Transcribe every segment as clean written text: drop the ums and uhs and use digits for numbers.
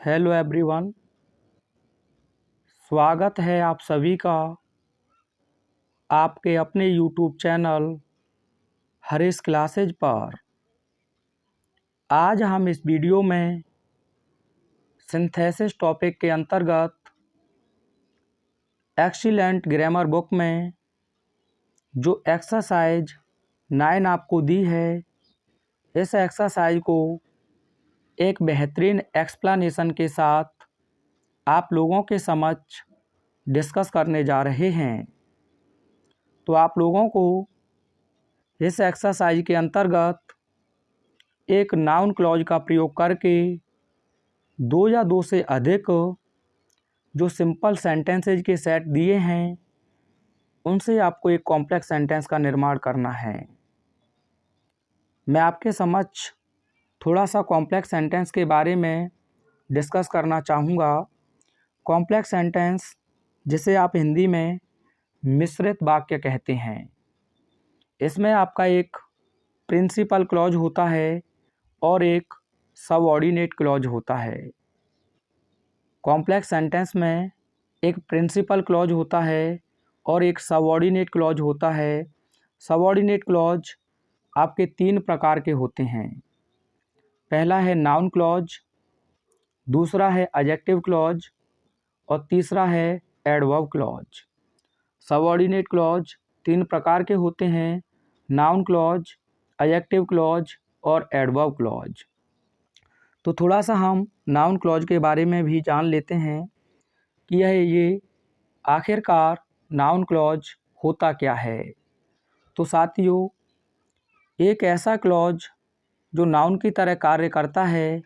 Hello everyone, स्वागत है आप सभी का आपके अपने यूट्यूब चैनल हरीश क्लासेज पर। आज हम इस वीडियो में सिंथेसिस टॉपिक के अंतर्गत एक्सीलेंट ग्रामर बुक में जो एक्सरसाइज 9 आपको दी है, इस एक्सरसाइज को एक बेहतरीन एक्सप्लेनेशन के साथ आप लोगों के समक्ष डिस्कस करने जा रहे हैं। तो आप लोगों को इस एक्सरसाइज के अंतर्गत एक नाउन क्लॉज का प्रयोग करके दो या दो से अधिक जो सिंपल सेंटेंसेज के सेट दिए हैं उनसे आपको एक कॉम्प्लेक्स सेंटेंस का निर्माण करना है। मैं आपके समक्ष थोड़ा सा कॉम्प्लेक्स सेंटेंस के बारे में डिस्कस करना चाहूँगा। कॉम्प्लेक्स सेंटेंस जिसे आप हिंदी में मिश्रित वाक्य कहते हैं, इसमें आपका एक प्रिंसिपल क्लॉज होता है और एक सबऑर्डिनेट क्लॉज होता है। कॉम्प्लेक्स सेंटेंस में एक प्रिंसिपल क्लॉज होता है और एक सबऑर्डिनेट क्लॉज होता है। सबऑर्डिनेट क्लॉज आपके 3 प्रकार के होते हैं। पहला है नाउन क्लॉज, दूसरा है एडजेक्टिव क्लॉज और तीसरा है एडवर्ब क्लॉज। सबऑर्डिनेट क्लॉज 3 प्रकार के होते हैं: नाउन क्लॉज, एडजेक्टिव क्लॉज और एडवर्ब क्लॉज। तो थोड़ा सा हम नाउन क्लॉज के बारे में भी जान लेते हैं कि ये आखिरकार नाउन क्लॉज होता क्या है। तो साथियों, एक ऐसा क्लॉज जो नाउन की तरह कार्य करता है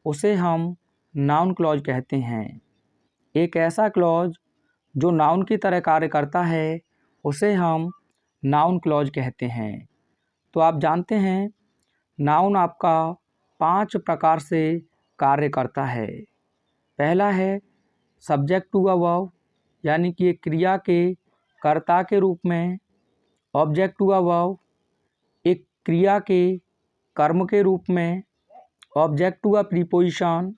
उसे हम नाउन क्लॉज कहते हैं। एक ऐसा क्लॉज जो नाउन की तरह कार्य करता है उसे हम नाउन क्लॉज कहते हैं। तो आप जानते हैं नाउन आपका 5 प्रकार से कार्य करता है। पहला है सब्जेक्ट टू अ वर्ब, यानी कि एक क्रिया के कर्ता के रूप में। ऑब्जेक्ट टू अ वर्ब, एक क्रिया के कर्म के रूप में। ऑब्जेक्ट टू अ प्रीपोजिशन,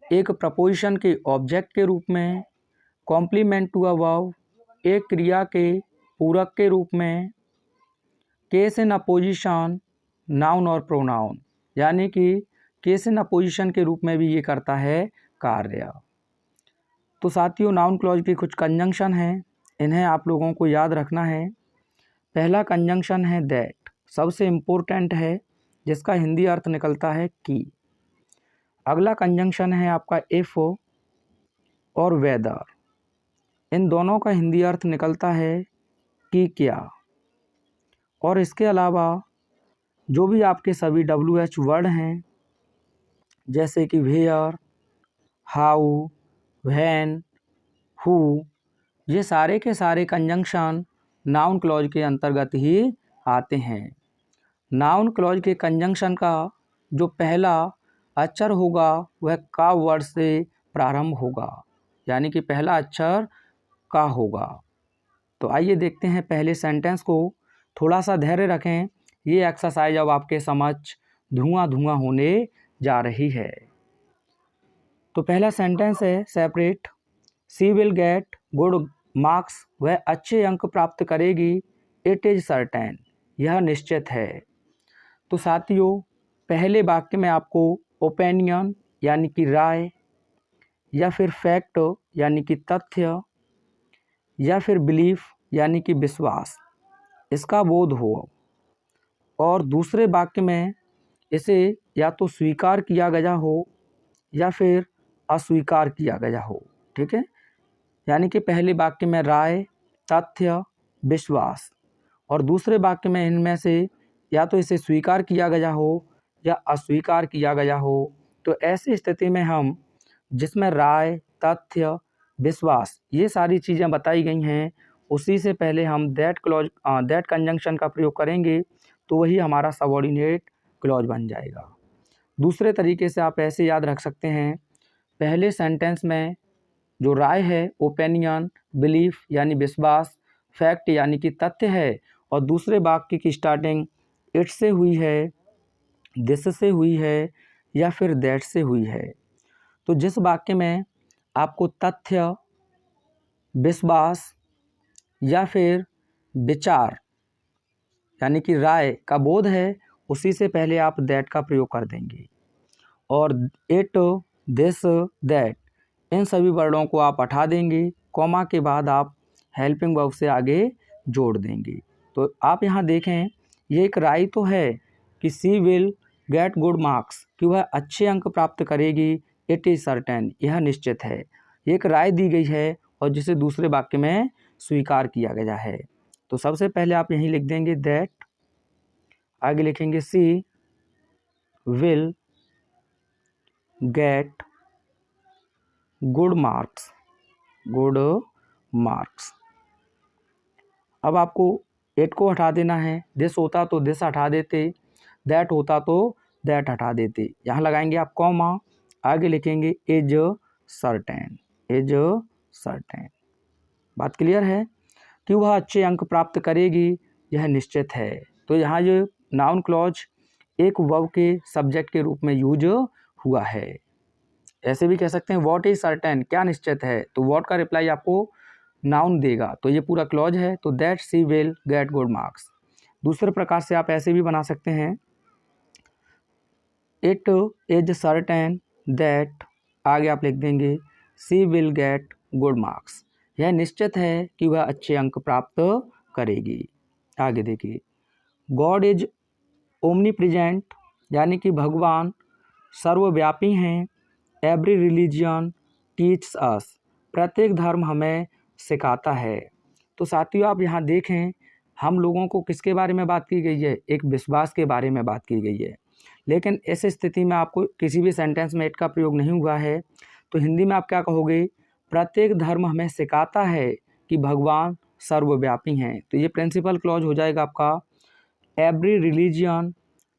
एक प्रपोजिशन के ऑब्जेक्ट के रूप में। कॉम्प्लीमेंट टू अ वर्ब, एक क्रिया के पूरक के रूप में। केस इन अपोजिशन, नाउन और प्रोनाउन, यानी कि केस इन अपोजिशन के रूप में भी ये करता है कार्य। तो साथियों, नाउन क्लॉज की कुछ कंजंक्शन हैं, इन्हें आप लोगों को याद रखना है। पहला कंजंक्शन है दैट, सबसे इम्पोर्टेंट है, जिसका हिंदी अर्थ निकलता है कि। अगला कंजंक्शन है आपका इफ़ और वेदर, इन दोनों का हिंदी अर्थ निकलता है कि क्या। और इसके अलावा जो भी आपके सभी WH वर्ड हैं, जैसे कि वेयर, हाउ, व्हेन, हु, ये सारे के सारे कंजंक्शन नाउन क्लॉज के अंतर्गत ही आते हैं। नाउन क्लॉज के कंजंक्शन का जो पहला अक्षर होगा वह का वर्ड से प्रारंभ होगा, यानी कि पहला अक्षर का होगा। तो आइए देखते हैं पहले सेंटेंस को। थोड़ा सा धैर्य रखें, ये एक्सरसाइज अब आपके समक्ष धुआं धुआं होने जा रही है। तो पहला सेंटेंस है separate, she will get good marks, वह अच्छे अंक प्राप्त करेगी। इट इज़ सर्टेन, यह निश्चित है। तो साथियों, पहले वाक्य में आपको ओपिनियन यानी कि राय, या फिर फैक्ट यानी कि तथ्य, या फिर बिलीफ यानी कि विश्वास, इसका बोध हो। और दूसरे वाक्य में इसे या तो स्वीकार किया गया हो या फिर अस्वीकार किया गया हो। ठीक है, यानी कि पहले वाक्य में राय, तथ्य, विश्वास, और दूसरे वाक्य में इनमें से या तो इसे स्वीकार किया गया हो या अस्वीकार किया गया हो। तो ऐसी स्थिति में हम जिसमें राय, तथ्य, विश्वास ये सारी चीज़ें बताई गई हैं, उसी से पहले हम दैट क्लॉज दैट कंजंक्शन का प्रयोग करेंगे, तो वही हमारा सबऑर्डिनेट क्लॉज बन जाएगा। दूसरे तरीके से आप ऐसे याद रख सकते हैं, पहले सेंटेंस में जो राय है ओपिनियन, बिलीफ यानी विश्वास, फैक्ट यानी कि तथ्य है, और दूसरे वाक्य की स्टार्टिंग इट से हुई है, दिस से हुई है या फिर दैट से हुई है। तो जिस वाक्य में आपको तथ्य, विश्वास या फिर विचार यानी कि राय का बोध है, उसी से पहले आप दैट का प्रयोग कर देंगे। और इट, दिस, दैट, इन सभी वर्डों को आप हटा देंगे, कॉमा के बाद आप हेल्पिंग वर्ब से आगे जोड़ देंगे। तो आप यहाँ देखें, ये एक राय तो है कि सी विल गेट गुड मार्क्स, कि वह अच्छे अंक प्राप्त करेगी। इट इज़ सर्टेन, यह निश्चित है। एक राय दी गई है और जिसे दूसरे वाक्य में स्वीकार किया गया है। तो सबसे पहले आप यहीं लिख देंगे दैट, आगे लिखेंगे she will get good marks, good marks. अब आपको इट को हटा देना है, दिस होता तो दिस हटा देते, दैट होता तो दैट हटा देते। यहाँ लगाएंगे आप कॉमा, आगे लिखेंगे इज सर्टेन, इज सर्टेन। बात क्लियर है कि वह अच्छे अंक प्राप्त करेगी, यह निश्चित है। तो यहाँ ये नाउन क्लॉज एक वर्ब के सब्जेक्ट के रूप में यूज हुआ है। ऐसे भी कह सकते हैं व्हाट इज सर्टेन, क्या निश्चित है, तो व्हाट का रिप्लाई आपको नाउन देगा। तो ये पूरा क्लॉज है। तो that she will get good marks. दूसरे प्रकार से आप ऐसे भी बना सकते हैं, इट इज सर्टेन दैट, आगे आप लिख देंगे सी विल गेट गुड मार्क्स, यह निश्चित है कि वह अच्छे अंक प्राप्त करेगी। आगे देखिए, गॉड इज ओमनी प्रेजेंट, यानी कि भगवान सर्वव्यापी हैं। एवरी रिलीजन टीच्स अस, प्रत्येक धर्म हमें सिखाता है। तो साथियों आप यहाँ देखें, हम लोगों को किसके बारे में बात की गई है, एक विश्वास के बारे में बात की गई है। लेकिन इस स्थिति में आपको किसी भी सेंटेंस में इट का प्रयोग नहीं हुआ है, तो हिंदी में आप क्या कहोगे, प्रत्येक धर्म हमें सिखाता है कि भगवान सर्वव्यापी हैं। तो ये प्रिंसिपल क्लॉज हो जाएगा आपका एवरी रिलीजियन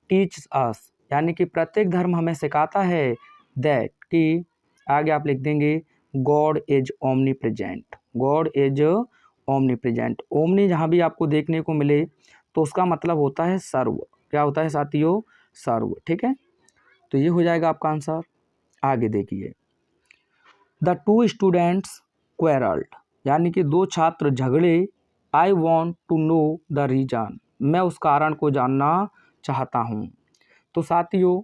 टीच्स अस, यानी कि प्रत्येक धर्म हमें सिखाता है दैट, कि आगे आप लिख देंगे God is omni present, God is omni present. Omni जहाँ भी आपको देखने को मिले तो उसका मतलब होता है सर्व। क्या होता है साथियों, सर्व। ठीक है, तो ये हो जाएगा आपका आंसर। आगे देखिए, द टू स्टूडेंट्स क्वेरल्ड, यानी कि दो छात्र झगड़े। I want to know the reason, मैं उस कारण को जानना चाहता हूँ। तो साथियों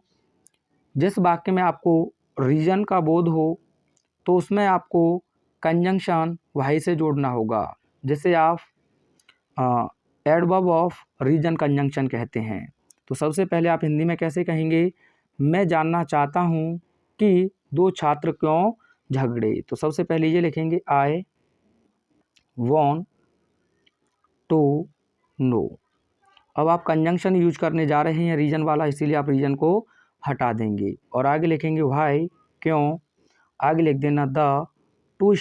जिस वाक्य में आपको रीजन का बोध हो तो उसमें आपको कंजंक्शन वाई से जोड़ना होगा, जिसे आप एडवर्ब ऑफ रीजन कंजंक्शन कहते हैं। तो सबसे पहले आप हिंदी में कैसे कहेंगे, मैं जानना चाहता हूँ कि दो छात्र क्यों झगड़े। तो सबसे पहले ये लिखेंगे आई वॉन्ट टू नो। अब आप कंजंक्शन यूज करने जा रहे हैं रीजन वाला, इसीलिए आप रीजन को हटा देंगे और आगे लिखेंगे व्हाई, क्यों, आगे लिख देना the two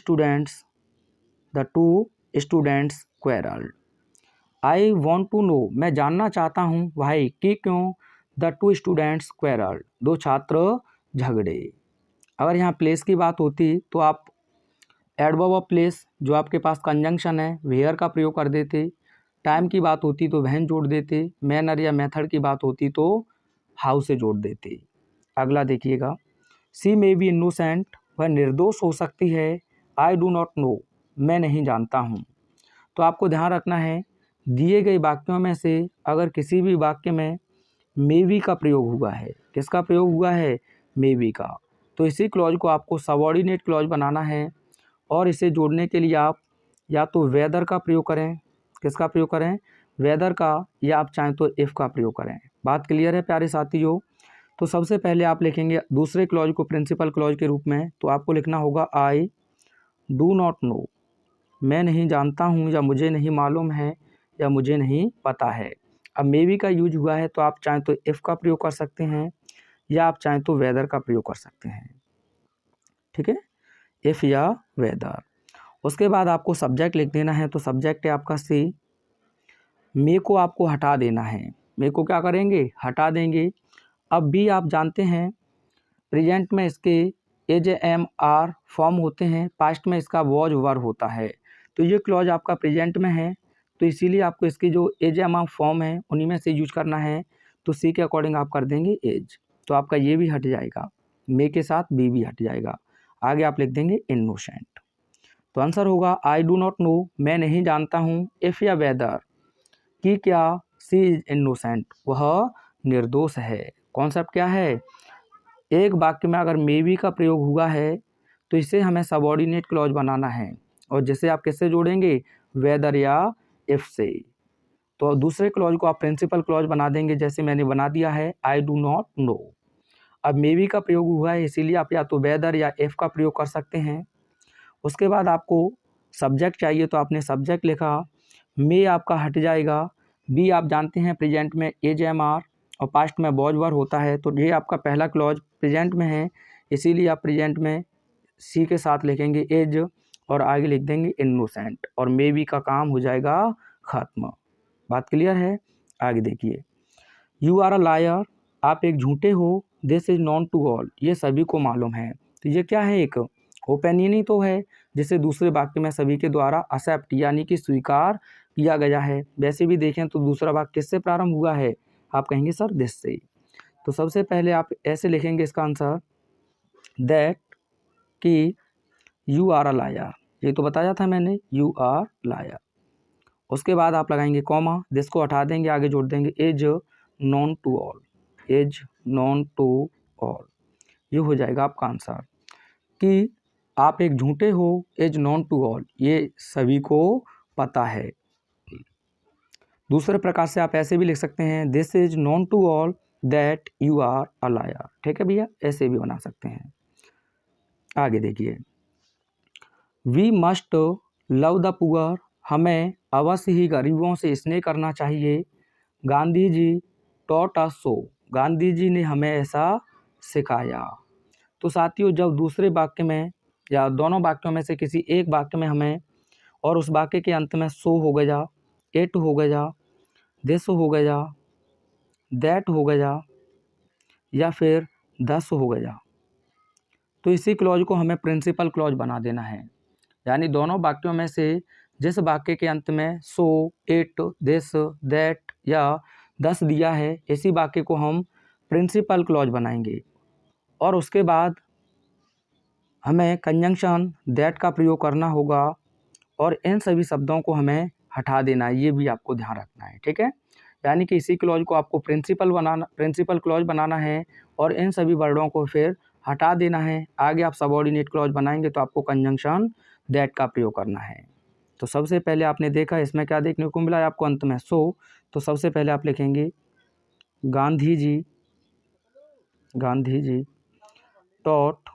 students quarrelled. I want to know, मैं जानना चाहता हूँ, व्हाई, कि क्यों, द टू स्टूडेंट्स क्वेरल्ड, दो छात्र झगड़े। अगर यहाँ प्लेस की बात होती तो आप एडवर्ब ऑफ प्लेस जो आपके पास कंजंक्शन है वेयर का प्रयोग कर देते। टाइम की बात होती तो वहन जोड़ देते। मैनर या मेथड की बात होती तो हाउ से जोड़ देते। अगला देखिएगा, सी मे बी इनोसेंट, वह निर्दोष हो सकती है। आई डू नॉट नो, मैं नहीं जानता हूँ। तो आपको ध्यान रखना है, दिए गए वाक्यों में से अगर किसी भी वाक्य में मे बी का प्रयोग हुआ है, किसका प्रयोग हुआ है, मे बी का, तो इसी क्लॉज को आपको सबऑर्डिनेट क्लॉज बनाना है। और इसे जोड़ने के लिए आप या तो वेदर का प्रयोग करें, किसका प्रयोग करें, वेदर का, या आप चाहें तो इफ़ का प्रयोग करें। बात क्लियर है प्यारे साथियों। तो सबसे पहले आप लिखेंगे दूसरे क्लॉज को प्रिंसिपल क्लॉज के रूप में, तो आपको लिखना होगा आई डू नॉट नो, मैं नहीं जानता हूँ या मुझे नहीं मालूम है या मुझे नहीं पता है। अब मे बी का यूज हुआ है तो आप चाहें तो इफ़ का प्रयोग कर सकते हैं या आप चाहें तो वेदर का प्रयोग कर सकते हैं। ठीक है, इफ़ या वेदर। उसके बाद आपको सब्जेक्ट लिख देना है। तो सब्जेक्ट है आपका सी, मे को आपको हटा देना है। मे को क्या करेंगे, हटा देंगे। अब भी आप जानते हैं प्रेजेंट में इसके एज एम आर फॉर्म होते हैं, पास्ट में इसका वॉज वर होता है। तो ये क्लॉज आपका प्रेजेंट में है, तो इसीलिए आपको इसकी जो एज एम आर फॉर्म है उन्हीं में से यूज करना है। तो सी के अकॉर्डिंग आप कर देंगे एज, तो आपका ये भी हट जाएगा। मे के साथ बी भी हट जाएगा। आगे आप लिख देंगे इनोसेंट। तो आंसर होगा आई डू नॉट नो, मैं नहीं जानता हूँ, इफ़ या वेदर कि क्या सी इज इनोसेंट, वह निर्दोष है। कॉन्सेप्ट क्या है, एक वाक्य में अगर मे बी का प्रयोग हुआ है तो इसे हमें सबऑर्डिनेट क्लॉज बनाना है, और जिसे आप किससे जोड़ेंगे, वेदर या इफ से। तो दूसरे क्लॉज को आप प्रिंसिपल क्लॉज बना देंगे, जैसे मैंने बना दिया है आई डू नॉट नो। अब मे बी का प्रयोग हुआ है इसीलिए आप या तो वेदर या इफ का प्रयोग कर सकते हैं। उसके बाद आपको सब्जेक्ट चाहिए तो आपने सब्जेक्ट लिखा, मे आपका हट जाएगा, बी आप जानते हैं प्रेजेंट में एज एम आर और पास्ट में वॉज वर होता है, तो ये आपका पहला क्लॉज प्रेजेंट में है, इसीलिए आप प्रेजेंट में सी के साथ लिखेंगे एज और आगे लिख देंगे इनोसेंट, और मे बी का काम हो जाएगा खत्म। बात क्लियर है। आगे देखिए, यू आर अ लायर, आप एक झूठे हो, this is known to all, ये सभी को मालूम है। तो ये क्या है, एक ओपिनियन ही तो है जिसे दूसरे वाक्य में सभी के द्वारा एक्सेप्ट यानी कि स्वीकार किया गया है। वैसे भी देखें तो दूसरा वाक्य किससे प्रारंभ हुआ है, आप कहेंगे सर दिस से। तो सबसे पहले आप ऐसे लिखेंगे इसका आंसर, दैट कि यू आर अ लायर, ये तो बताया था मैंने, यू आर लायर। उसके बाद आप लगाएंगे कॉमा, दिस को हटा देंगे, आगे जोड़ देंगे as known to all, as known to all. ये हो जाएगा आपका आंसर कि आप एक झूठे हो, एज नॉन टू ऑल, ये सभी को पता है। दूसरे प्रकार से आप ऐसे भी लिख सकते हैं, this is known to all that you are a liar. ठीक है भैया, ऐसे भी बना सकते हैं। आगे देखिए, we must love the poor, हमें अवश्य ही गरीबों से स्नेह करना चाहिए। Gandhi ji taught us so, Gandhi ji ने हमें ऐसा सिखाया। तो साथियों, जब दूसरे वाक्य में या दोनों वाक्यों में से किसी एक वाक्य में हमें और उस वाक्य के अंत में सो हो गया, इट हो गया, दिस हो गया, दैट हो गया या फिर दस हो गया, तो इसी क्लॉज को हमें प्रिंसिपल क्लॉज बना देना है। यानी दोनों वाक्यों में से जिस वाक्य के अंत में सो, इट, दिस, दैट या दस दिया है, इसी वाक्य को हम प्रिंसिपल क्लॉज बनाएंगे। और उसके बाद हमें कंजंक्शन दैट का प्रयोग करना होगा और इन सभी शब्दों को हमें हटा देना है, ये भी आपको ध्यान रखना है। ठीक है, यानी कि इसी क्लॉज को आपको प्रिंसिपल क्लॉज बनाना है और इन सभी वर्डों को फिर हटा देना है। आगे आप सबऑर्डिनेट क्लॉज बनाएंगे तो आपको कंजंक्शन दैट का प्रयोग करना है। तो सबसे पहले आपने देखा इसमें क्या देखने को मिला है आपको अंत में सो, तो सबसे पहले आप लिखेंगे गांधी जी टॉट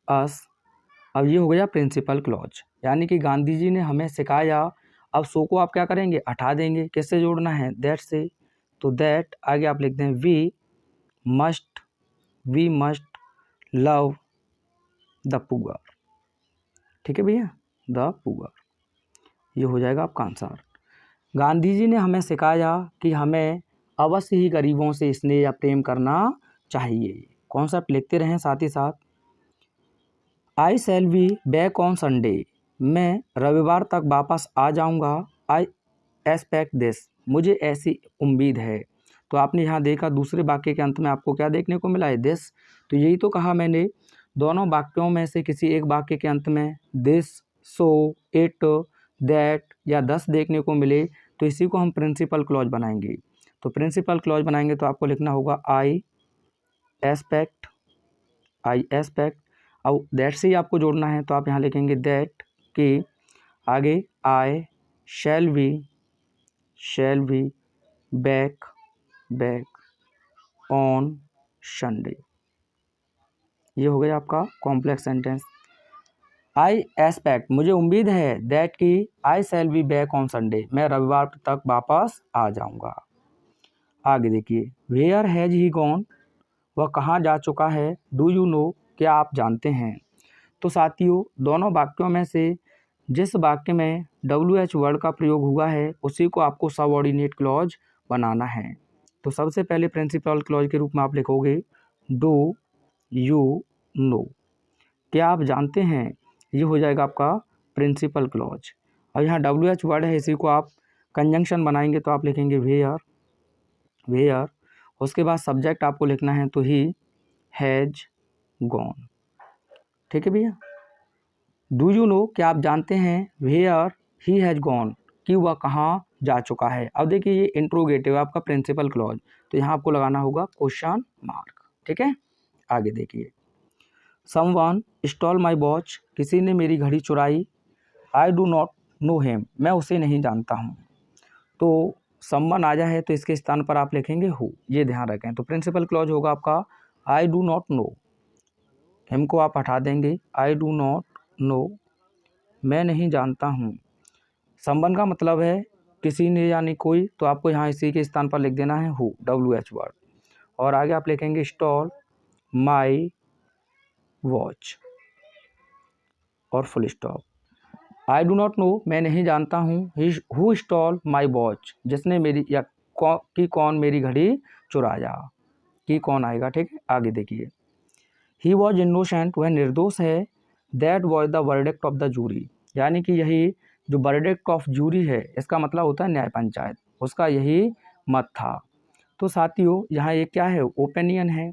अस। अब ये हो गया प्रिंसिपल क्लॉज, यानी कि गांधी जी ने हमें सिखाया। अब सो को आप क्या करेंगे, हटा देंगे, किससे जोड़ना है, दैट से। तो दैट आगे आप लिख दें we must love the poor. ठीक है भैया, द पुअर, ये हो जाएगा आपका आंसर। गांधी जी ने हमें सिखाया कि हमें अवश्य ही गरीबों से स्नेह या प्रेम करना चाहिए। कॉन्सेप्ट लिखते रहें साथ ही साथ। I shall be back on Sunday, मैं रविवार तक वापस आ जाऊंगा। आई एक्सपेक्ट दिस, मुझे ऐसी उम्मीद है। तो आपने यहाँ देखा दूसरे वाक्य के अंत में आपको क्या देखने को मिला है, दिस। तो यही तो कहा मैंने, दोनों वाक्यों में से किसी एक वाक्य के अंत में दिस, सो, इट, दैट या दस देखने को मिले तो इसी को हम प्रिंसिपल क्लॉज बनाएंगे। तो प्रिंसिपल क्लॉज बनाएंगे तो आपको लिखना होगा आई एक्सपेक्ट। अब दैट से ही आपको जोड़ना है, तो आप यहाँ लिखेंगे दैट कि आगे I shall be back on Sunday. ये हो गया आपका कॉम्प्लेक्स सेंटेंस। आई एक्सपेक्ट, मुझे उम्मीद है, दैट कि I shall be back on Sunday, मैं रविवार तक वापस आ जाऊंगा। आगे देखिए, वेयर हैज ही गॉन, वह कहाँ जा चुका है। डू यू नो, क्या आप जानते हैं। तो साथियों, दोनों वाक्यों में से जिस वाक्य में WH वर्ड का प्रयोग हुआ है उसी को आपको सबऑर्डिनेट क्लॉज बनाना है। तो सबसे पहले प्रिंसिपल क्लॉज के रूप में आप लिखोगे डू यू नो, क्या आप जानते हैं, ये हो जाएगा आपका प्रिंसिपल क्लॉज। अब यहाँ WH वर्ड है, इसी को आप कंजंक्शन बनाएंगे तो आप लिखेंगे वेयर उसके बाद सब्जेक्ट आपको लिखना है तो ही हैज़ गॉन। ठीक है भैया। डू यू नो, क्या आप जानते हैं, वेयर ही हैज़ गॉन, कि वह कहाँ जा चुका है। अब देखिए ये इंट्रोगेटिव है आपका प्रिंसिपल क्लॉज, तो यहाँ आपको लगाना होगा क्वेश्चन मार्क। ठीक है, आगे देखिए। समवन स्टॉल माई वॉच, किसी ने मेरी घड़ी चुराई। आई डू नॉट नो हिम, मैं उसे नहीं जानता हूँ। तो समवन आ जाए तो इसके स्थान पर आप लिखेंगे हु, ये ध्यान रखें। तो प्रिंसिपल क्लॉज होगा आपका आई डू नॉट नो, हिम को आप हटा देंगे, आई डू नॉट नो, मैं नहीं जानता हूँ। समवन का मतलब है किसी ने यानी कोई, तो आपको यहाँ इसी के स्थान पर लिख देना है हु, WH वर्ड। और आगे आप लिखेंगे स्टॉल माई वॉच और full stop. I do not know, मैं नहीं जानता हूँ, हु स्टॉल माई वॉच, जिसने मेरी या कौन मेरी घड़ी चुराया, कि कौन आएगा। ठीक है, आगे देखिए। ही वॉज इनोसेंट, वह निर्दोष है। That was the verdict of the jury, यानी कि यही जो वर्डिक्ट ऑफ जूरी है, इसका मतलब होता है न्याय पंचायत, उसका यही मत था। तो साथियों यहाँ ये क्या है, ओपिनियन है।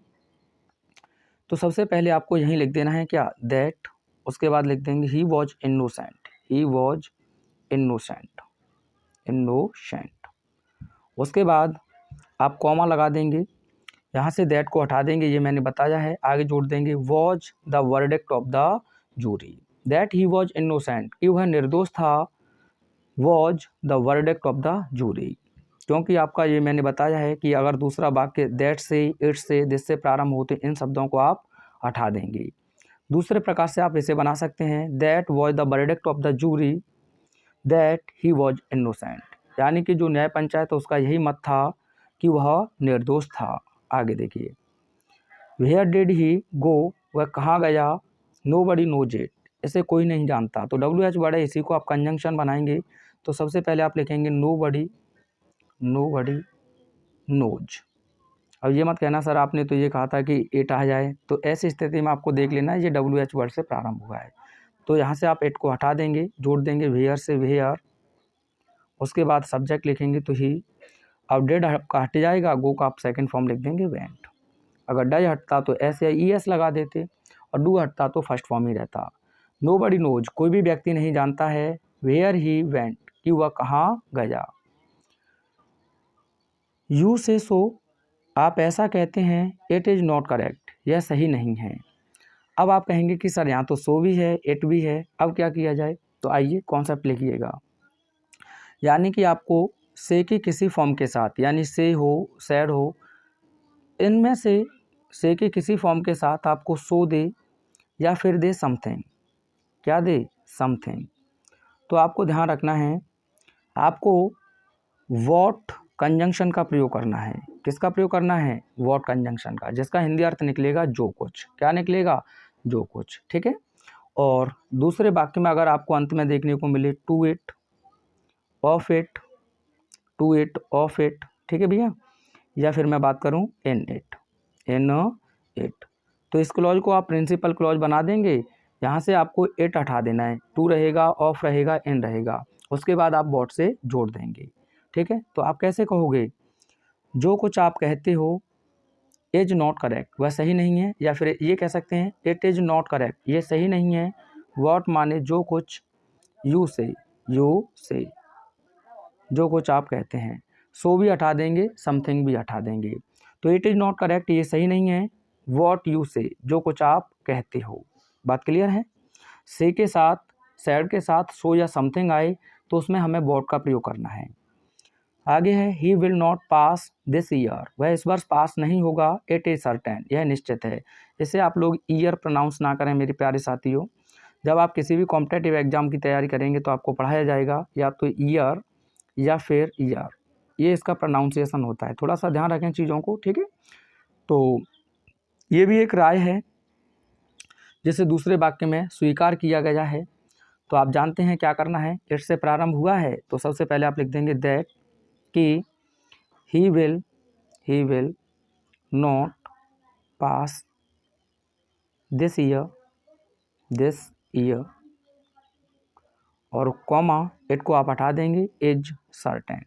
तो सबसे पहले आपको यहीं लिख देना है क्या, दैट, उसके बाद लिख देंगे ही was innocent, he was innocent, innocent. उसके बाद आप कॉमा लगा देंगे, यहाँ से दैट को हटा देंगे, ये मैंने बताया है। आगे जोड़ देंगे was the verdict of the jury, that he was innocent, कि वह निर्दोष था। Was the verdict of the jury, क्योंकि आपका ये मैंने बताया है कि अगर दूसरा वाक्य दैट से, इट से, दिस से प्रारंभ होते, इन शब्दों को आप हटा देंगे। दूसरे प्रकार से आप इसे बना सकते हैं, that was the verdict of the jury that he was innocent, यानी कि जो न्याय पंचायत है उसका यही मत था कि वह निर्दोष था। आगे देखिए। वेयर डिड ही गो, वह कहाँ गया। नो बडी नोज इट, इसे कोई नहीं जानता। तो WH वर्ड है, इसी को आप कंजंक्शन बनाएंगे। तो सबसे पहले आप लिखेंगे नो बडी, नो बडी नोज। अब ये मत कहना सर आपने तो ये कहा था कि इट आ जाए, तो ऐसी स्थिति में आपको देख लेना है ये WH वर्ड से प्रारंभ हुआ है। तो यहाँ से आप इट को हटा देंगे, जोड़ देंगे वेयर से वेयर, उसके बाद सब्जेक्ट लिखेंगे तो ही। अब डेड आपका हट जाएगा, गो का आप सेकंड फॉर्म लिख देंगे वेंट। अगर डज हटता तो एस या ES लगा देते, और डू हटता तो फर्स्ट फॉर्म ही रहता। नो बडी नोज, कोई भी व्यक्ति नहीं जानता है। वेयर ही वेंट, कि वह कहाँ गया। यू से सो, आप ऐसा कहते हैं। इट इज़ नॉट करेक्ट, यह सही नहीं है। अब आप कहेंगे कि सर यहाँ तो सो भी है, इट भी है, अब क्या किया जाए। तो आइए कॉन्सेप्ट लिखिएगा, यानी कि आपको से की किसी फॉर्म के साथ, यानी से हो, सैड हो, इनमें से के किसी फॉर्म के साथ आपको सो दे या फिर दे समथिंग, क्या दे, समथिंग। तो आपको ध्यान रखना है, आपको वॉट कंजंक्शन का प्रयोग करना है। किसका प्रयोग करना है, वॉट कंजंक्शन का, जिसका हिंदी अर्थ निकलेगा जो कुछ। क्या निकलेगा, जो कुछ। ठीक है। और दूसरे वाक्य में अगर आपको अंत में देखने को मिले to it, of it, to it, of it, ठीक है भैया, या फिर मैं बात करूं इन इट, इन इट, तो इस क्लॉज को आप प्रिंसिपल क्लॉज बना देंगे। यहाँ से आपको इट हटा देना है, टू रहेगा, ऑफ रहेगा, इन रहेगा, उसके बाद आप वॉट से जोड़ देंगे। ठीक है। तो आप कैसे कहोगे, जो कुछ आप कहते हो इज नॉट करेक्ट, वह सही नहीं है। या फिर ये कह सकते हैं इट इज़ नॉट करेक्ट, ये सही नहीं है। वॉट माने जो कुछ, यू से, यू से, जो कुछ आप कहते हैं। सो भी हटा देंगे, समथिंग भी हटा देंगे। तो इट इज़ नॉट करेक्ट, ये सही नहीं है। वॉट यू से, जो कुछ आप कहते हो। बात क्लियर है। से के साथ, सैड के साथ सो या समथिंग आए तो उसमें हमें वॉट का प्रयोग करना है। आगे है he will not pass this year, वह इस वर्ष पास नहीं होगा। इट इज सर्टेन, यह निश्चित है। इसे आप लोग ईयर प्रोनाउंस ना करें मेरे प्यारे साथियों। जब आप किसी भी कॉम्पिटेटिव एग्जाम की तैयारी करेंगे तो आपको पढ़ाया जाएगा या तो ईयर या फिर ईयर, ये इसका प्रोनाउंसिएशन होता है। थोड़ा सा ध्यान रखें चीज़ों को। ठीक है। तो ये भी एक राय है जिसे दूसरे वाक्य में स्वीकार किया गया है। तो आप जानते हैं क्या करना है। इट से प्रारंभ हुआ है तो सबसे पहले आप लिख देंगे दैट, कि he will not pass this year, और कॉमा इट को आप हटा देंगे, इज सर्टेन।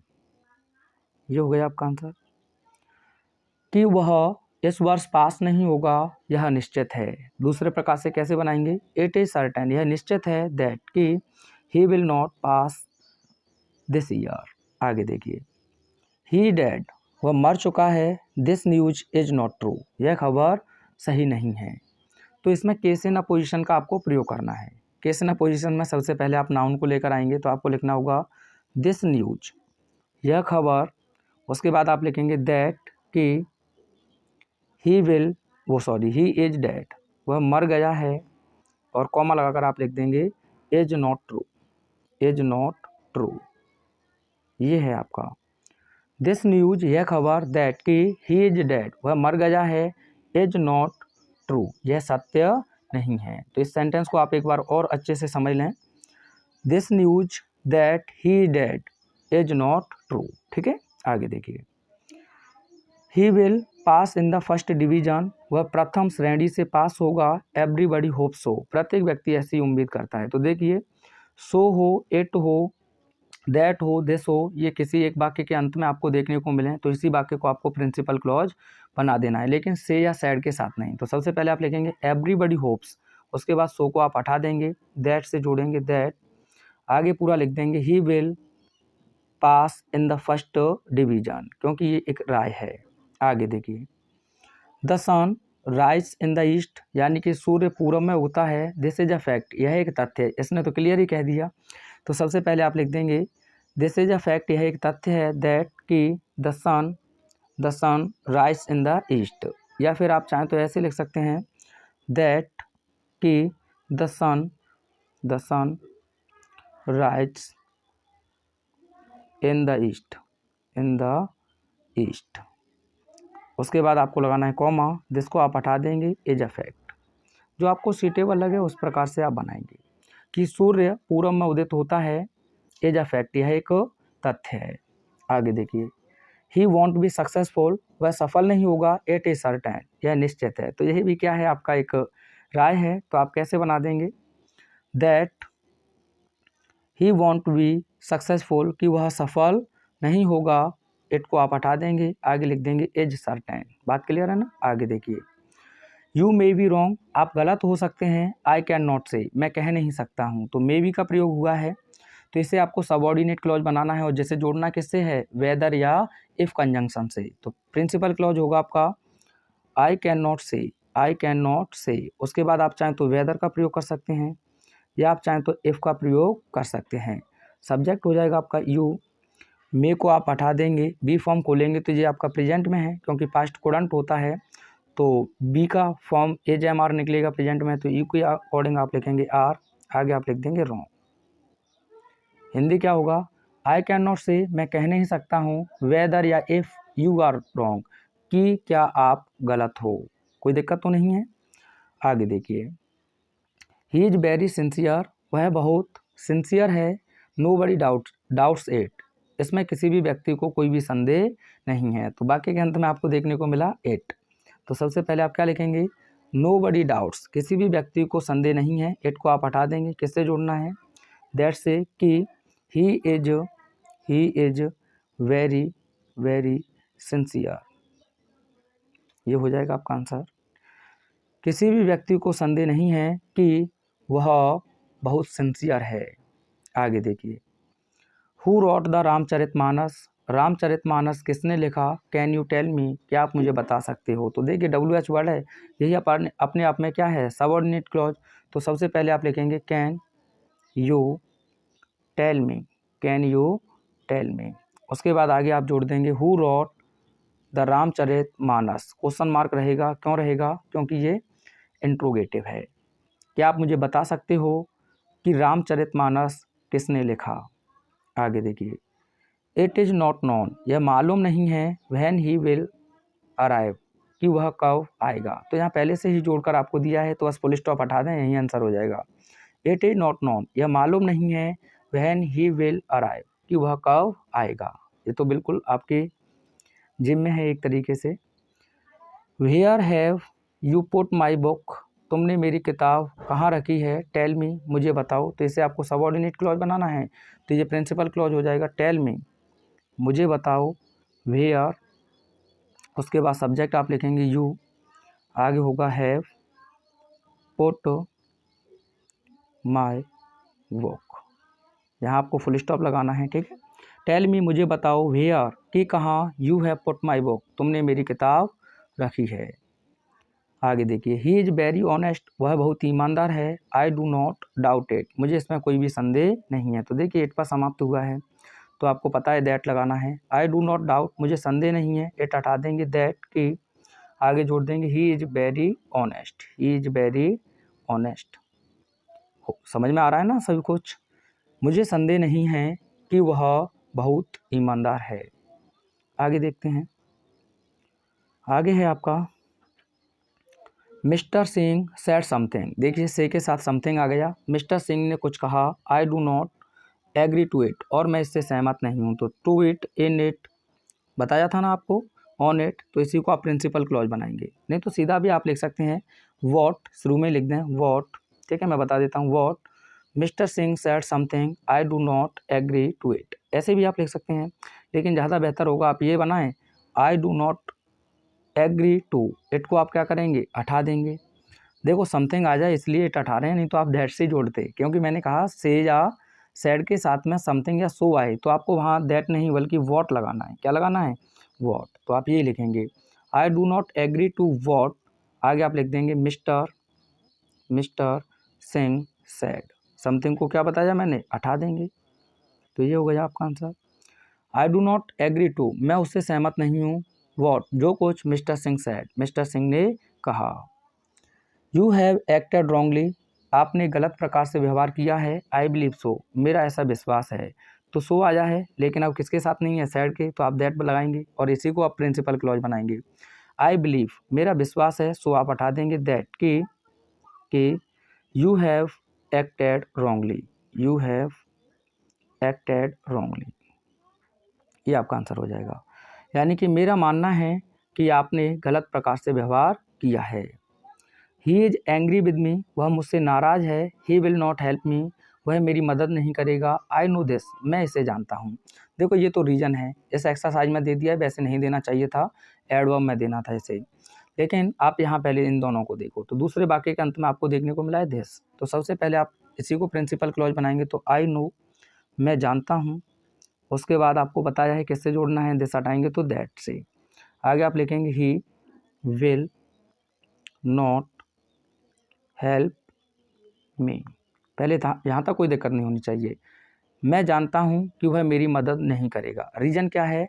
ये हो गया आपका आंसर। कि वह इस वर्ष पास नहीं होगा यह निश्चित है। दूसरे प्रकार से कैसे बनाएंगे, इट इज सर्टेन यह निश्चित है, दैट कि he will not pass this year. आगे देखिए, ही डेड वह मर चुका है, this news is not true यह खबर सही नहीं है। तो इसमें केस इन अपोजिशन का आपको प्रयोग करना है। केस इन अपोजिशन में सबसे पहले आप नाउन को लेकर आएंगे, तो आपको लिखना होगा दिस न्यूज यह खबर, उसके बाद आप लिखेंगे दैट कि ही इज डेड वह मर गया है, और कॉमा लगाकर आप लिख देंगे इज नॉट ट्रू ये है आपका दिस न्यूज यह खबर, दैट कि ही इज डेड वह मर गया है, इज नॉट ट्रू यह सत्य नहीं है। तो इस सेंटेंस को आप एक बार और अच्छे से समझ लें, this news that he is dead is not true. ठीक है, आगे देखिए, ही will pass in the first division वह प्रथम श्रेणी से पास होगा, एवरीबडी होप सो प्रत्येक व्यक्ति ऐसी उम्मीद करता है। तो देखिए, सो हो, इट हो, दैट हो, दिस हो, ये किसी एक वाक्य के अंत में आपको देखने को मिले, तो इसी वाक्य को आपको प्रिंसिपल क्लॉज बना देना है, लेकिन से या सैड के साथ नहीं। तो सबसे पहले आप लिखेंगे एवरीबडी होप्स, उसके बाद सो को आप हटा देंगे, दैट से जोड़ेंगे दैट, आगे पूरा लिख देंगे he will pass in the first division, क्योंकि ये एक राय है। आगे देखिए, the sun rise in the east यानी कि सूर्य पूरब में उगता है, दिस इज अ फैक्ट यह एक तथ्य है। इसने तो क्लियर ही कह दिया, तो सबसे पहले आप लिख देंगे दिस इज अ फैक्ट यह एक तथ्य है, दैट कि the sun rise in the east, या फिर आप चाहें तो ऐसे लिख सकते हैं दैट कि the sun rise in the east, उसके बाद आपको लगाना है कॉमा, जिसको आप हटा देंगे इज अ फैक्ट। जो आपको सीटेबल लगे उस प्रकार से आप बनाएंगे कि सूर्य पूरब में उदित होता है, इज अ फैक्ट यह एक तथ्य है। आगे देखिए, ही वॉन्ट बी सक्सेसफुल वह सफल नहीं होगा, इट इज सर्टेन यह निश्चित है। तो यही भी क्या है, आपका एक राय है। तो आप कैसे बना देंगे, that he want be successful कि वह सफल नहीं होगा, इट को आप हटा देंगे, आगे लिख देंगे इज सर्टेन। बात क्लियर है ना। आगे देखिए, यू मे बी रॉन्ग आप गलत हो सकते हैं, आई कैन नॉट से मैं कह नहीं सकता हूँ। तो मे बी का प्रयोग हुआ है, तो इसे आपको सबऑर्डिनेट क्लॉज बनाना है, और जैसे जोड़ना किससे है, वेदर या इफ कंजंक्शन से। तो प्रिंसिपल क्लॉज होगा आपका आई कैन नॉट से, उसके बाद आप चाहें तो वेदर का प्रयोग कर सकते हैं, या आप चाहें तो इफ का प्रयोग कर सकते हैं। सब्जेक्ट हो जाएगा आपका यू, मे को आप हटा देंगे, बी फॉर्म खोलेंगे तो ये आपका प्रेजेंट में है, क्योंकि पास्ट कोडंट होता है, तो बी का फॉर्म एज एम आर निकलेगा प्रेजेंट में, तो यू के अकॉर्डिंग आप लिखेंगे आर, आगे आप लिख देंगे रॉन्ग। हिंदी क्या होगा, आई कैन नॉट से मैं कह नहीं सकता हूँ, वेदर या इफ़ यू आर रॉन्ग कि क्या आप गलत हो, कोई दिक्कत तो नहीं है। आगे देखिए, ही इज़ वेरी सिंसियर वह बहुत सिंसियर है, नो बडी डाउट्स इट इसमें किसी भी व्यक्ति को कोई भी संदेह नहीं है। तो बाकी के अंत में आपको देखने को मिला इट। तो सबसे पहले आप क्या लिखेंगे, नो बडी डाउट्स किसी भी व्यक्ति को संदेह नहीं है, इट को आप हटा देंगे, किससे जोड़ना है, दैट से कि ही इज वेरी सिंसियर, ये हो जाएगा आपका आंसर। किसी भी व्यक्ति को संदेह नहीं है कि वह बहुत सिंसियर है। आगे देखिए, हु रॉट द रामचरितमानस किसने लिखा, कैन यू टेल मी क्या आप मुझे बता सकते हो। तो देखिए WH वर्ड है, यही अपने आप में क्या है, सबऑर्डिनेट क्लॉज। तो सबसे पहले आप लिखेंगे कैन यू टेल मी, उसके बाद आगे आप जोड़ देंगे who rot the Ramcharitmanas, question mark रहेगा, क्यों रहेगा, क्योंकि ये इंट्रोगेटिव है। क्या आप मुझे बता सकते हो कि रामचरितमानस किसने लिखा। आगे देखिए, इट इज़ नॉट नोन यह मालूम नहीं है, व्हेन ही विल अराइव कि वह कब आएगा। तो यहाँ पहले से ही जोड़कर आपको दिया है, तो बस फुल स्टॉप हटा दें, यही आंसर हो जाएगा। इट इज़ नॉट नोन यह मालूम नहीं है, व्हेन ही विल अराइव कि वह कब आएगा। ये तो बिल्कुल आपके जिम में है एक तरीके से। Where have you put my book तुमने मेरी किताब कहाँ रखी है, टेल मी मुझे बताओ। तो इसे आपको सबऑर्डिनेट क्लॉज बनाना है, तो ये प्रिंसिपल क्लॉज हो जाएगा, टेल मी मुझे बताओ, वेयर उसके बाद सब्जेक्ट आप लिखेंगे यू, आगे होगा हैव पुट माई वॉक, यहाँ आपको फुल स्टॉप लगाना है, ठीक है। टेल मी, मुझे बताओ, वेयर, कि कहाँ, you have put my book, तुमने मेरी किताब रखी है। आगे देखिए, ही इज़ वेरी ऑनेस्ट, वह बहुत ईमानदार है। आई डू नॉट डाउट इट, मुझे इसमें कोई भी संदेह नहीं है। तो देखिए इट पर समाप्त हुआ है, तो आपको पता है दैट लगाना है। आई डू नॉट डाउट, मुझे संदेह नहीं है, इट हटा देंगे, दैट की आगे जोड़ देंगे he is very honest, he is very honest. समझ में आ रहा है ना सभी कुछ। मुझे संदेह नहीं है कि वह बहुत ईमानदार है। आगे देखते हैं, आगे है आपका मिस्टर सिंह सेड समथिंग। देखिए से के साथ समथिंग आ गया। मिस्टर सिंह ने कुछ कहा, I do not agree to it, और मैं इससे सहमत नहीं हूँ। तो टू इट, इन इट बताया था ना आपको, ऑन इट, तो इसी को आप प्रिंसिपल क्लॉज बनाएंगे। नहीं तो सीधा भी आप लिख सकते हैं वॉट, शुरू में लिख दें वॉट, ठीक है। मैं बता देता हूँ what mister Singh said something, I do not agree to it, ऐसे भी आप लिख सकते हैं। लेकिन ज़्यादा बेहतर होगा आप ये बनाएं, I do not agree to it को आप क्या करेंगे, हटा देंगे। देखो समथिंग आ जाए इसलिए इट हटा रहे हैं, नहीं तो आप दैट से जोड़ते, क्योंकि मैंने कहा से या सैड के साथ में समथिंग या सो आए तो आपको वहाँ दैट नहीं बल्कि वॉट लगाना है। क्या लगाना है, वॉट। तो आप ये लिखेंगे, I do not agree to what, आगे आप लिख देंगे मिस्टर सिंह सैड। समथिंग को क्या बताया मैंने, हटा देंगे। तो ये हो गया आपका answer. I do not agree to, मैं उससे सहमत नहीं हूँ, वॉट, जो कुछ mister Singh said, mister Singh ने कहा। यू हैव एक्टेड रॉन्गली, आपने गलत प्रकार से व्यवहार किया है। आई बिलीव सो, मेरा ऐसा विश्वास है। तो सो आया है, लेकिन अब किसके साथ नहीं है, सैड के, तो आप दैट पर लगाएंगे और इसी को आप प्रिंसिपल क्लॉज बनाएंगे। आई बिलीव, मेरा विश्वास है, सो आप हटा देंगे दैट कि you have acted wrongly, you have acted wrongly, ये आपका आंसर हो जाएगा। यानी कि मेरा मानना है कि आपने गलत प्रकार से व्यवहार किया है। He is angry with me, वह मुझसे नाराज़ है। He will not help me, वह मेरी मदद नहीं करेगा। आई नो दिस, मैं इसे जानता हूँ। देखो ये तो रीजन है, इस एक्सरसाइज में दे दिया है, वैसे नहीं देना चाहिए था, एडवर्ब में देना था इसे। लेकिन आप यहाँ पहले इन दोनों को देखो, तो दूसरे वाक्य के अंत में आपको देखने को मिला है दिस। तो सबसे पहले आप इसी को प्रिंसिपल क्लॉज बनाएंगे, तो आई नो, मैं जानता हूँ। उसके बाद आपको बताया है किससे जोड़ना है, दिस हटाएंगे तो दैट से। आगे आप लिखेंगे he will not help me, पहले था यहाँ तक कोई दिक्कत नहीं होनी चाहिए। मैं जानता हूँ कि वह मेरी मदद नहीं करेगा। रीज़न क्या है,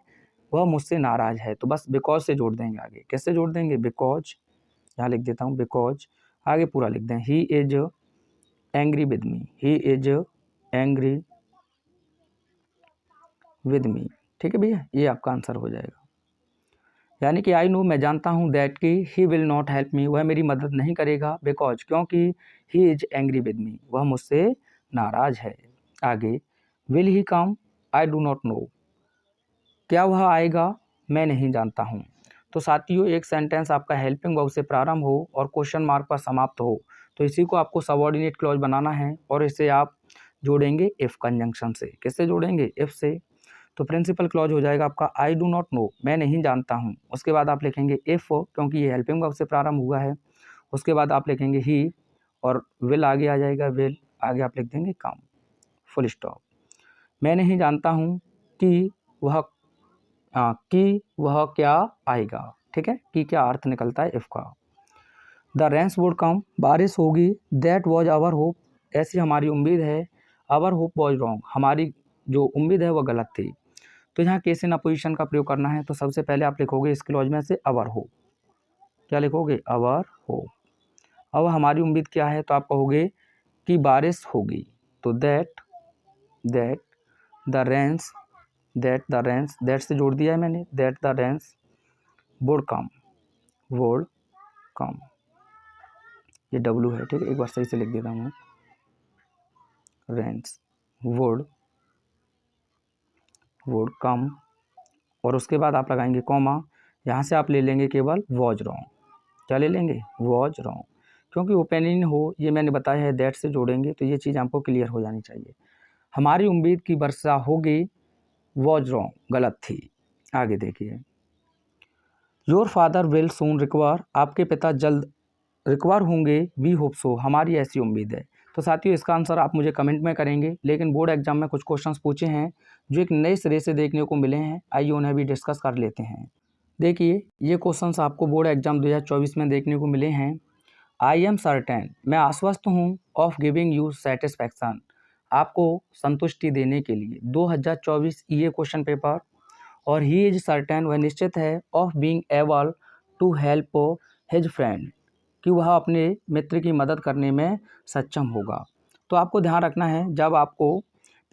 वह मुझसे नाराज़ है, तो बस बिकॉज से जोड़ देंगे। आगे कैसे जोड़ देंगे, बिकॉज, यहाँ लिख देता हूँ बिकॉज, आगे पूरा लिख दें he is angry with me, he is angry with me, ठीक है भैया, ये आपका आंसर हो जाएगा। यानी कि आई नो, मैं जानता हूँ, दैट कि he will not help me, वह मेरी मदद नहीं करेगा, बिकॉज, क्योंकि he is angry with me, वह मुझसे नाराज है। आगे will he come, I do not know, क्या वह आएगा, मैं नहीं जानता हूँ। तो साथियों एक सेंटेंस आपका हेल्पिंग वर्ब से प्रारंभ हो और क्वेश्चन मार्क पर समाप्त हो, तो इसी को आपको सबऑर्डिनेट क्लॉज बनाना है और इसे आप जोड़ेंगे इफ कंजंक्शन से। किससे जोड़ेंगे, इफ से। तो प्रिंसिपल क्लॉज हो जाएगा आपका आई डू नॉट नो, मैं नहीं जानता हूँ। उसके बाद आप लिखेंगे इफ़, क्योंकि ये हेल्पिंग वर्ब से प्रारंभ हुआ है। उसके बाद आप लिखेंगे ही और विल आगे आ जाएगा, विल, आगे आप लिख देंगे कम, फुल स्टॉप। मैं नहीं जानता हूँ कि वह क्या आएगा, ठीक है, कि क्या अर्थ निकलता है इफ़ का। द रेन्स वुड कम, बारिश होगी। दैट वॉज आवर होप, ऐसी हमारी उम्मीद है। आवर होप वॉज रॉन्ग, हमारी जो उम्मीद है वह गलत थी। तो यहाँ केस इन अपोजिशन का प्रयोग करना है, तो सबसे पहले आप लिखोगे इस क्लॉज में से अवर होप, क्या लिखोगे, अवर होप। अब हमारी उम्मीद क्या है, तो आप कहोगे कि बारिश होगी। तो दैट द रेन्स, दैट से जोड़ दिया है मैंने, that the rains would come, ये डब्लू है, ठीक है, एक बार सही से लिख देता हूँ मैं, रेन्स वुड कम, और उसके बाद आप लगाएंगे कॉमा। यहाँ से आप ले लेंगे केवल वॉज रॉन्ग, क्या ले लेंगे, वॉज रॉन्ग, क्योंकि ओपिनियन हो, ये मैंने बताया है, दैट से जोड़ेंगे, तो ये चीज़ आपको क्लियर हो जानी चाहिए। हमारी उम्मीद की वर्षा होगी, वॉज रॉन्ग, गलत थी। आगे देखिए, your father will soon recover, आपके पिता जल्द रिकवर होंगे, वी होप सो, हमारी ऐसी उम्मीद है। तो साथियों इसका आंसर आप मुझे कमेंट में करेंगे, लेकिन बोर्ड एग्जाम में कुछ क्वेश्चंस पूछे हैं जो एक नए सिरे से देखने को मिले हैं, आइए उन्हें भी डिस्कस कर लेते हैं। देखिए ये क्वेश्चंस आपको बोर्ड एग्जाम 2024 में देखने को मिले हैं। आई एम सर्टेन, मैं आश्वस्त हूँ, ऑफ गिविंग यू सेटिस्फैक्शन, आपको संतुष्टि देने के लिए, 2024 ये क्वेश्चन पेपर। और ही इज सर्टेन, वह निश्चित है, of being able to help his friend, कि वह अपने मित्र की मदद करने में सक्षम होगा। तो आपको ध्यान रखना है, जब आपको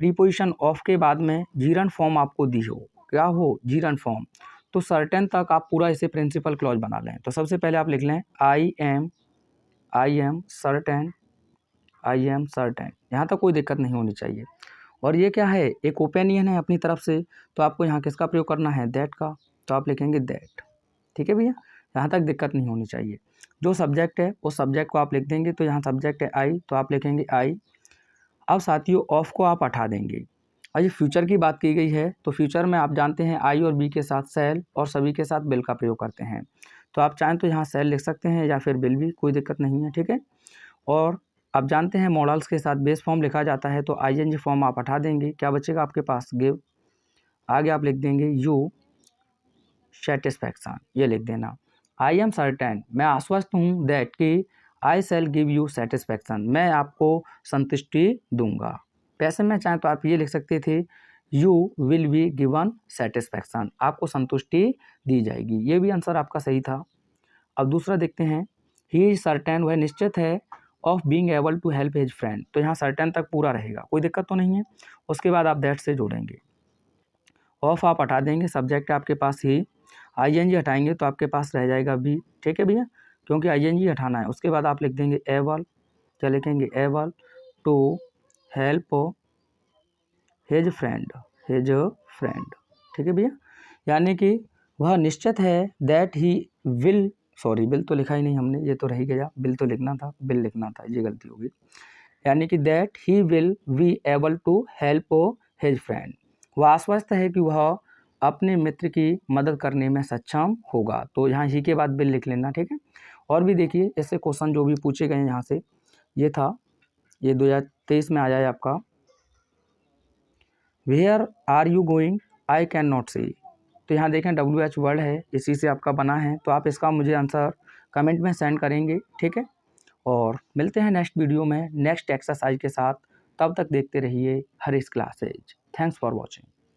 प्रीपोजिशन ऑफ के बाद में जीरन फॉर्म आपको दी हो, क्या हो, जीरन फॉर्म, तो सर्टेन तक आप पूरा इसे प्रिंसिपल क्लॉज बना लें। तो सबसे पहले आप लिख लें I am certain, I am certain, यहाँ तक कोई दिक्कत नहीं होनी चाहिए। और ये क्या है, एक ओपिनियन है अपनी तरफ से, तो आपको यहाँ किसका प्रयोग करना है, दैट का, तो आप लिखेंगे दैट। ठीक है भैया, यहाँ तक दिक्कत नहीं होनी चाहिए। जो सब्जेक्ट है उस सब्जेक्ट को आप लिख देंगे, तो यहाँ सब्जेक्ट है आई, तो आप लिखेंगे आई। अब साथियों ऑफ को आप हटा देंगे। और ये फ्यूचर की बात की गई है, तो फ्यूचर में आप जानते हैं आई और बी के साथ सेल और सभी के साथ बिल का प्रयोग करते हैं, तो आप चाहें तो यहाँ सेल लिख सकते हैं या फिर बिल भी, कोई दिक्कत नहीं है। ठीक है, और आप जानते हैं मॉडल्स के साथ बेस फॉर्म लिखा जाता है, तो आईएनजी फॉर्म आप हटा देंगे, क्या बचेगा आपके पास, गिव। आगे आप लिख देंगे यू सेटिस्फैक्शन, ये लिख देना। आई एम सर्टेन, मैं आश्वस्त हूँ, दैट कि आई सेल गिव यू सेटिस्फैक्शन, मैं आपको संतुष्टि दूंगा। पैसे में चाहें तो आप ये लिख सकते थे, you will be given satisfaction, आपको संतुष्टि दी जाएगी। ये भी आंसर आपका सही था। अब दूसरा देखते हैं, ही इज सर्टेन, वह निश्चित है, of being able to help his friend, तो यहाँ सर्टेन तक पूरा रहेगा, कोई दिक्कत तो नहीं है। उसके बाद आप दैट से जोड़ेंगे, ऑफ आप हटा देंगे, सब्जेक्ट आपके पास ही, आईएनजी हटाएंगे तो आपके पास रह जाएगा बी। ठीक है भैया, क्योंकि आईएनजी हटाना है। उसके बाद आप लिख देंगे एबल, क्या लिखेंगे, able to help his friend, his friend. ठीक है भैया, यानी कि वह निश्चित है, that he will, sorry bill तो लिखा ही नहीं हमने, ये तो रह गया, बिल तो लिखना था, बिल लिखना था, ये गलती होगी। यानी कि that he will be able to help his friend, वह आश्वस्त है कि वह अपने मित्र की मदद करने में सक्षम होगा, तो यहाँ ही के बाद बिल लिख लेना। ठीक है, और भी देखिए ऐसे क्वेश्चन जो भी पूछे गए हैं यहाँ से, ये था, ये 2023 में आया है आपका, where are you going, I can not see, तो यहाँ देखें WH वर्ड है, इसी से आपका बना है, तो आप इसका मुझे आंसर कमेंट में सेंड करेंगे। ठीक है, और मिलते हैं नेक्स्ट वीडियो में नेक्स्ट एक्सरसाइज के साथ, तब तक देखते रहिए Harish classes. Thanks for watching.